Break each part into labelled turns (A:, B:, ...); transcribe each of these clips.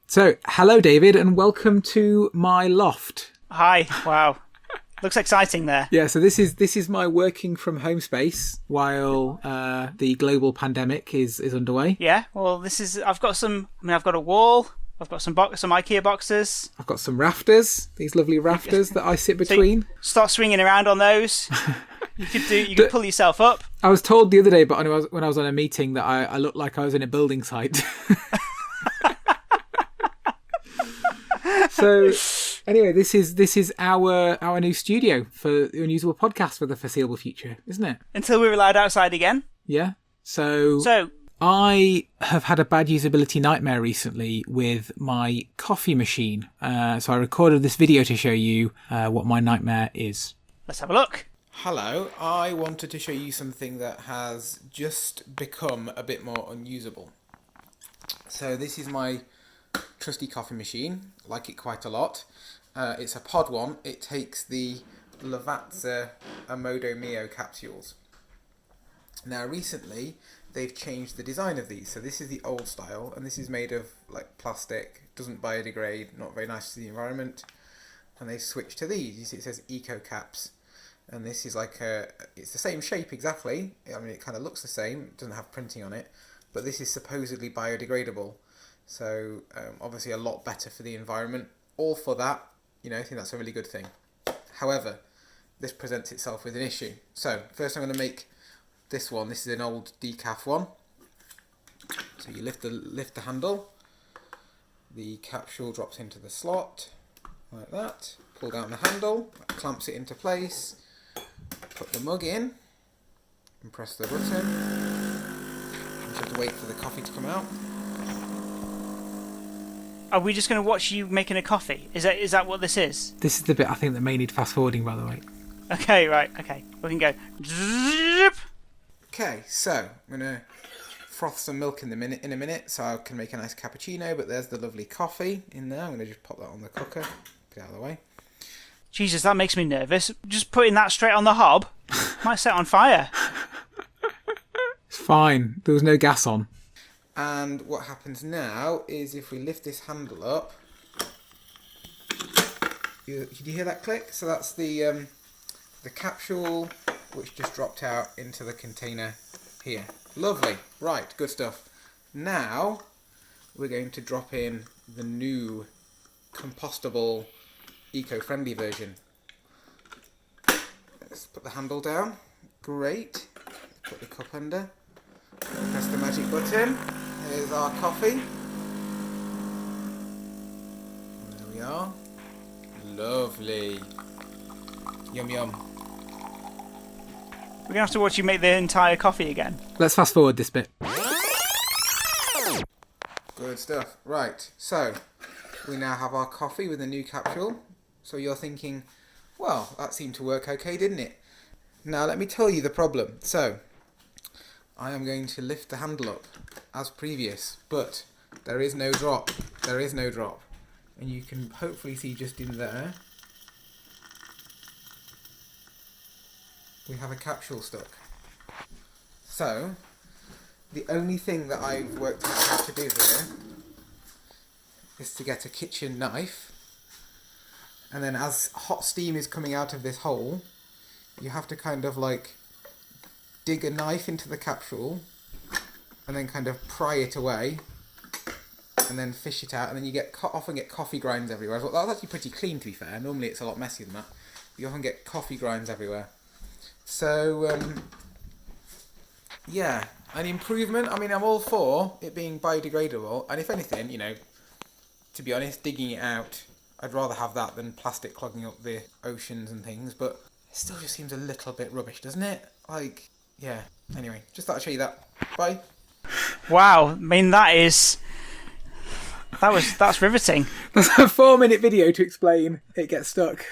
A: So, hello David and welcome to my loft.
B: Hi, wow. Looks exciting there.
A: Yeah, so this is my working from home space while the global pandemic is underway.
B: Yeah, well I've got a wall, I've got some IKEA boxes.
A: I've got some rafters, these lovely rafters that I sit between.
B: So start swinging around on those. You could pull yourself up.
A: I was told the other day, but when I was on a meeting, that I looked like I was in a building site. So anyway, this is our new studio for the Unusable podcast for the foreseeable future, isn't it?
B: Until we're allowed outside again.
A: Yeah. So I have had a bad usability nightmare recently with my coffee machine. So I recorded this video to show you what my nightmare is.
B: Let's have a look.
A: Hello, I wanted to show you something that has just become a bit more unusable. So this is my trusty coffee machine, like it quite a lot. It's a pod one. It takes the Lavazza Modo Mio capsules. Now recently they've changed the design of these. So this is the old style, and this is made of like plastic, doesn't biodegrade, not very nice to the environment. And they switched to these. You see it says Eco Caps. And this is it's the same shape exactly. I mean, it kind of looks the same. It doesn't have printing on it. But this is supposedly biodegradable. So obviously a lot better for the environment. All for that. I think that's a really good thing. However, this presents itself with an issue. So first I'm going to make this one. This is an old decaf one. So you lift the handle. The capsule drops into the slot. Like that. Pull down the handle. That clamps it into place. Put the mug in and press the button. You just have to wait for the coffee to come out.
B: Are we just going to watch you making a coffee? Is that what this is?
A: This is the bit I think that may need fast forwarding, by the way.
B: Okay, right. Okay, we can go.
A: Okay, so I'm going to froth some milk in a minute so I can make a nice cappuccino. But there's the lovely coffee in there. I'm going to just pop that on the cooker. Put it out of the way.
B: Jesus, that makes me nervous. Just putting that straight on the hob might set on fire.
A: It's fine. There was no gas on. And what happens now is if we lift this handle up, did you hear that click? So that's the capsule which just dropped out into the container here. Lovely. Right, good stuff. Now we're going to drop in the new compostable eco-friendly version. Let's put the handle down. Great. Put the cup under. Press the magic button. Here's our coffee. There we are. Lovely. Yum yum.
B: We're going to have to watch you make the entire coffee again.
A: Let's fast forward this bit. Good stuff. Right, so we now have our coffee with a new capsule. So you're thinking, well, that seemed to work okay, didn't it? Now let me tell you the problem. So I am going to lift the handle up as previous, but there is no drop. There is no drop. And you can hopefully see just in there, we have a capsule stuck. So the only thing that I've worked out how to do here is to get a kitchen knife, and then as hot steam is coming out of this hole, you have to kind of dig a knife into the capsule and then kind of pry it away and then fish it out, and then you often get coffee grinds everywhere. Well, that's actually pretty clean, to be fair. Normally it's a lot messier than that. You often get coffee grinds everywhere. So yeah, an improvement. I mean, I'm all for it being biodegradable, and if anything, to be honest, digging it out, I'd rather have that than plastic clogging up the oceans and things, but it still just seems a little bit rubbish, doesn't it? Yeah. Anyway, just thought I'd show you that. Bye.
B: Wow, I mean that's riveting.
A: That's a 4-minute video to explain it gets stuck.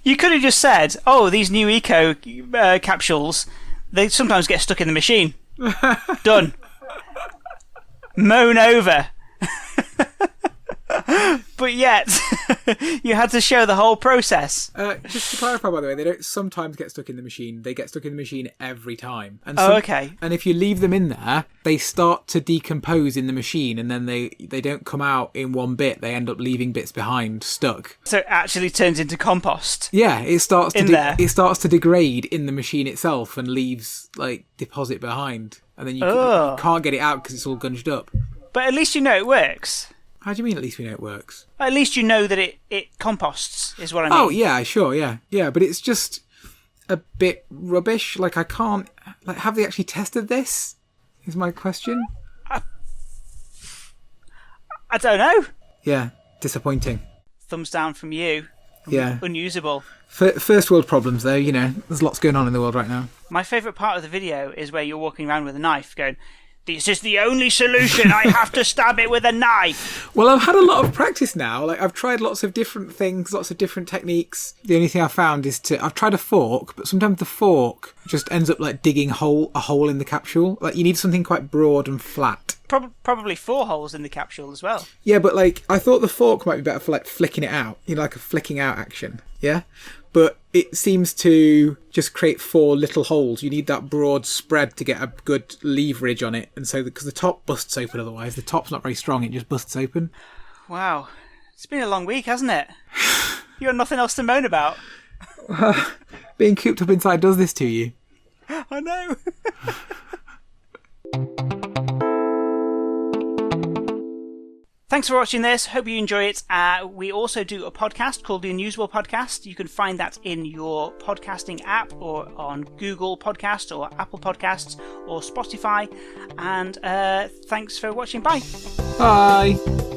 B: You could have just said, "Oh, these new eco capsules, they sometimes get stuck in the machine." Done. Moan over. But yet You had to show the whole process.
A: Just to clarify, by the way, they don't sometimes get stuck in the machine. They get stuck in the machine every time. And
B: okay.
A: And if you leave them in there, they start to decompose in the machine, and then they don't come out in one bit. They end up leaving bits behind, stuck.
B: So it actually turns into compost.
A: Yeah, it starts to
B: it
A: starts to degrade in the machine itself and leaves like deposit behind, and then you can't get it out because it's all gunged up.
B: But at least you know it works.
A: How do you mean? At least we know it works.
B: At least you know that it composts, is what I mean.
A: Oh yeah, sure, yeah. But it's just a bit rubbish. Like I can't. Like, have they actually tested this? Is my question.
B: I don't know.
A: Yeah, disappointing.
B: Thumbs down from you.
A: Yeah.
B: Unusable.
A: First world problems, though. You know, there's lots going on in the world right now.
B: My favourite part of the video is where you're walking around with a knife, going, "This is the only solution. I have to stab it with a knife."
A: Well, I've had a lot of practice now. Like I've tried lots of different things, lots of different techniques. The only thing I've found is I've tried a fork, but sometimes the fork just ends up like digging a hole in the capsule. Like you need something quite broad and flat.
B: Probably 4 holes in the capsule as well.
A: Yeah, but like I thought the fork might be better for like flicking it out. You know, like a flicking out action. Yeah, but it seems to just create 4 little holes. You need that broad spread to get a good leverage on it, and so because the top busts open otherwise, the top's not very strong. It just busts open.
B: Wow, it's been a long week, hasn't it? You got nothing else to moan about.
A: Being cooped up inside does this to you.
B: I know. Thanks for watching this. Hope you enjoy it. We also do a podcast called the Unusable Podcast. You can find that in your podcasting app or on Google Podcasts or Apple Podcasts or Spotify. And thanks for watching. Bye.
A: Bye.